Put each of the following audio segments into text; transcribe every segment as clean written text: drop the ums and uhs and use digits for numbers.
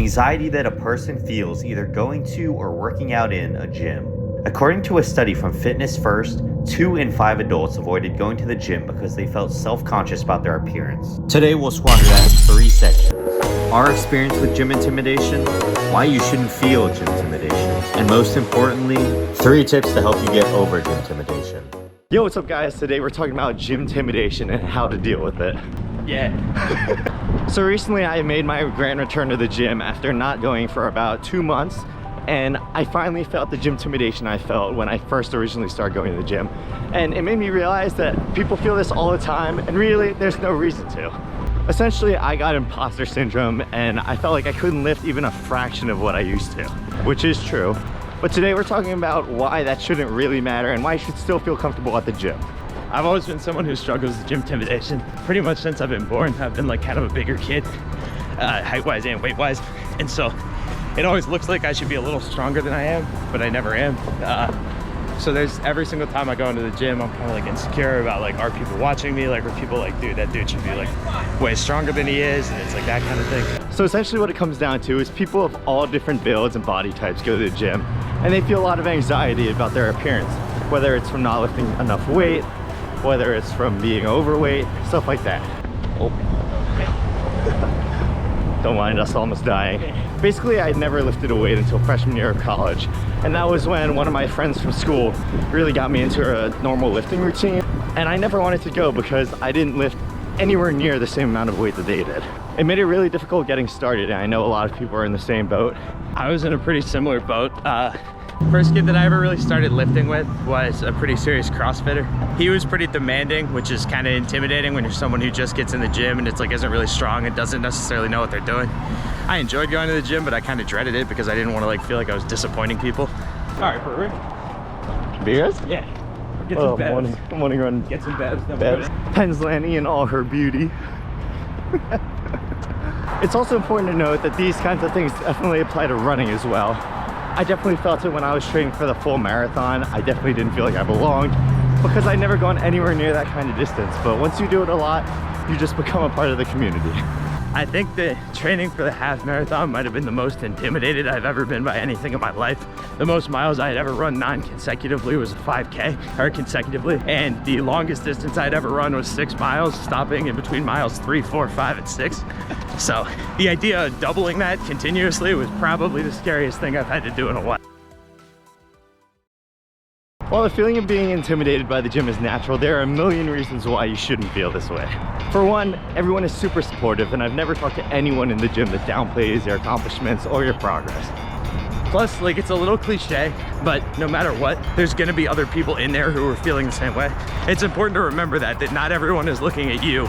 anxiety that a person feels either going to or working out in a gym. According to a study from Fitness First, 2 in 5 adults avoided going to the gym because they felt self-conscious about their appearance. Today we'll squander that in 3 sections. Our experience with gym intimidation, why you shouldn't feel gym intimidation, and most importantly, 3 tips to help you get over gym intimidation. Yo, what's up guys? Today we're talking about gym intimidation and how to deal with it. Yeah. So recently I made my grand return to the gym after not going for about 2 months, and I finally felt the gym intimidation I felt when I first originally started going to the gym. And it made me realize that people feel this all the time, and really there's no reason to. Essentially, I got imposter syndrome and I felt like I couldn't lift even a fraction of what I used to, which is true. But today we're talking about why that shouldn't really matter and why you should still feel comfortable at the gym. I've always been someone who struggles with gym intimidation pretty much since I've been born. I've been like kind of a bigger kid, height-wise and weight-wise. And so it always looks like I should be a little stronger than I am, but I never am. So there's every single time I go into the gym, I'm kind of like insecure about like, are people watching me? Like, are people like, dude, that dude should be like way stronger than he is? And it's like that kind of thing. So essentially what it comes down to is people of all different builds and body types go to the gym and they feel a lot of anxiety about their appearance, whether it's from not lifting enough weight, whether it's from being overweight, stuff like that. Oh. Don't mind us almost dying. Basically, I had never lifted a weight until freshman year of college. And that was when one of my friends from school really got me into a normal lifting routine. And I never wanted to go because I didn't lift anywhere near the same amount of weight that they did. It made it really difficult getting started. And I know a lot of people are in the same boat. I was in a pretty similar boat. First kid that I ever really started lifting with was a pretty serious CrossFitter. He was pretty demanding, which is kind of intimidating when you're someone who just gets in the gym and it's like isn't really strong and doesn't necessarily know what they're doing. I enjoyed going to the gym, but I kind of dreaded it because I didn't want to like feel like I was disappointing people. All right, Brewer. Beers? Yeah. Get some bevs. Morning run. Get some bevs. Pennsylvania in all her beauty. It's also important to note that these kinds of things definitely apply to running as well. I definitely felt it when I was training for the full marathon. I definitely didn't feel like I belonged because I'd never gone anywhere near that kind of distance. But once you do it a lot, you just become a part of the community. I think the training for the half marathon might have been the most intimidated I've ever been by anything in my life. The most miles I had ever run non-consecutively was a 5K, or consecutively. And the longest distance I'd ever run was 6 miles, stopping in between miles 3, 4, 5, and 6. So the idea of doubling that continuously was probably the scariest thing I've had to do in a while. While the feeling of being intimidated by the gym is natural, there are a million reasons why you shouldn't feel this way. For one, everyone is super supportive, and I've never talked to anyone in the gym that downplays your accomplishments or your progress. Plus, like, it's a little cliche, but no matter what, there's gonna be other people in there who are feeling the same way. It's important to remember that not everyone is looking at you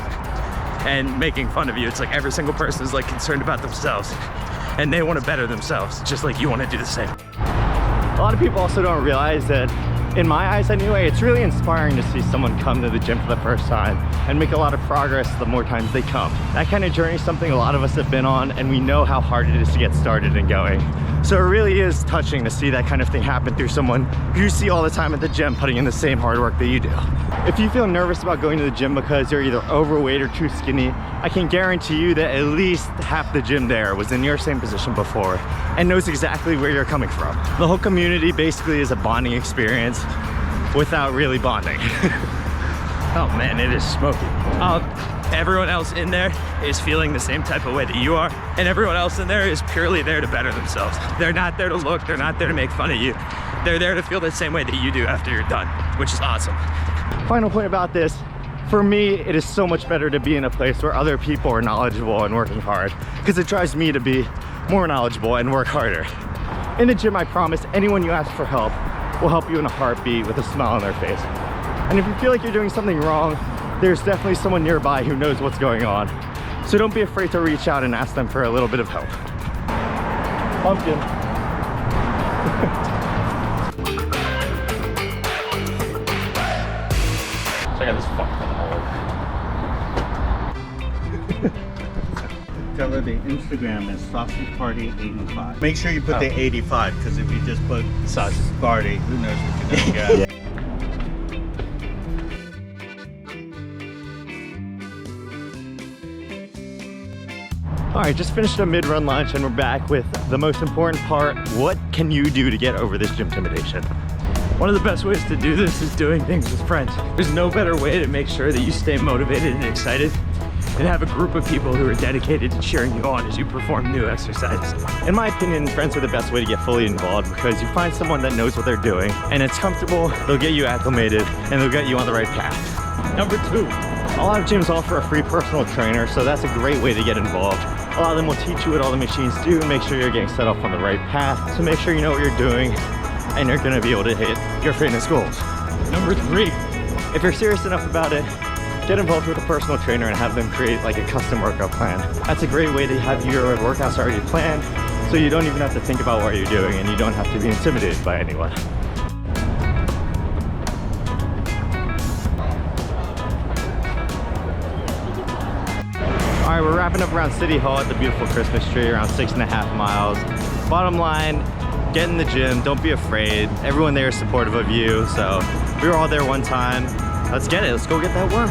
and making fun of you. It's like every single person is like concerned about themselves and they want to better themselves, just like you want to do the same. A lot of people also don't realize that, in my eyes anyway, it's really inspiring to see someone come to the gym for the first time and make a lot of progress the more times they come. That kind of journey is something a lot of us have been on, and we know how hard it is to get started and going. So it really is touching to see that kind of thing happen through someone who you see all the time at the gym putting in the same hard work that you do. If you feel nervous about going to the gym because you're either overweight or too skinny, I can guarantee you that at least half the gym there was in your same position before and knows exactly where you're coming from. The whole community basically is a bonding experience without really bonding. Oh man, it is smoky. Everyone else in there is feeling the same type of way that you are, and everyone else in there is purely there to better themselves. They're not there to look, they're not there to make fun of you. They're there to feel the same way that you do after you're done, which is awesome. Final point about this, for me, it is so much better to be in a place where other people are knowledgeable and working hard, because it drives me to be more knowledgeable and work harder. In the gym, I promise anyone you ask for help will help you in a heartbeat with a smile on their face. And if you feel like you're doing something wrong, there's definitely someone nearby who knows what's going on. So don't be afraid to reach out and ask them for a little bit of help. Pumpkin. Check out this fucking hole. Tell her the Instagram is Sausage Party 85. Make sure you put the 85, because if you just put Sausage Party, who knows what you're gonna get. All right, just finished a mid-run lunch and we're back with the most important part. What can you do to get over this gym intimidation? One of the best ways to do this is doing things with friends. There's no better way to make sure that you stay motivated and excited and have a group of people who are dedicated to cheering you on as you perform new exercises. In my opinion, friends are the best way to get fully involved because you find someone that knows what they're doing and it's comfortable, they'll get you acclimated, and they'll get you on the right path. Number 2, A lot of gyms offer a free personal trainer, so that's a great way to get involved. A lot of them will teach you what all the machines do and make sure you're getting set off on the right path, so make sure you know what you're doing and you're gonna be able to hit your fitness goals. Number 3, If you're serious enough about it, get involved with a personal trainer and have them create like a custom workout plan. That's a great way to have your workouts already planned, so you don't even have to think about what you're doing and you don't have to be intimidated by anyone. All right, we're wrapping up around City Hall at the beautiful Christmas tree, around 6.5 miles. Bottom line, get in the gym, don't be afraid. Everyone there is supportive of you, so we were all there one time. Let's get it, let's go get that work.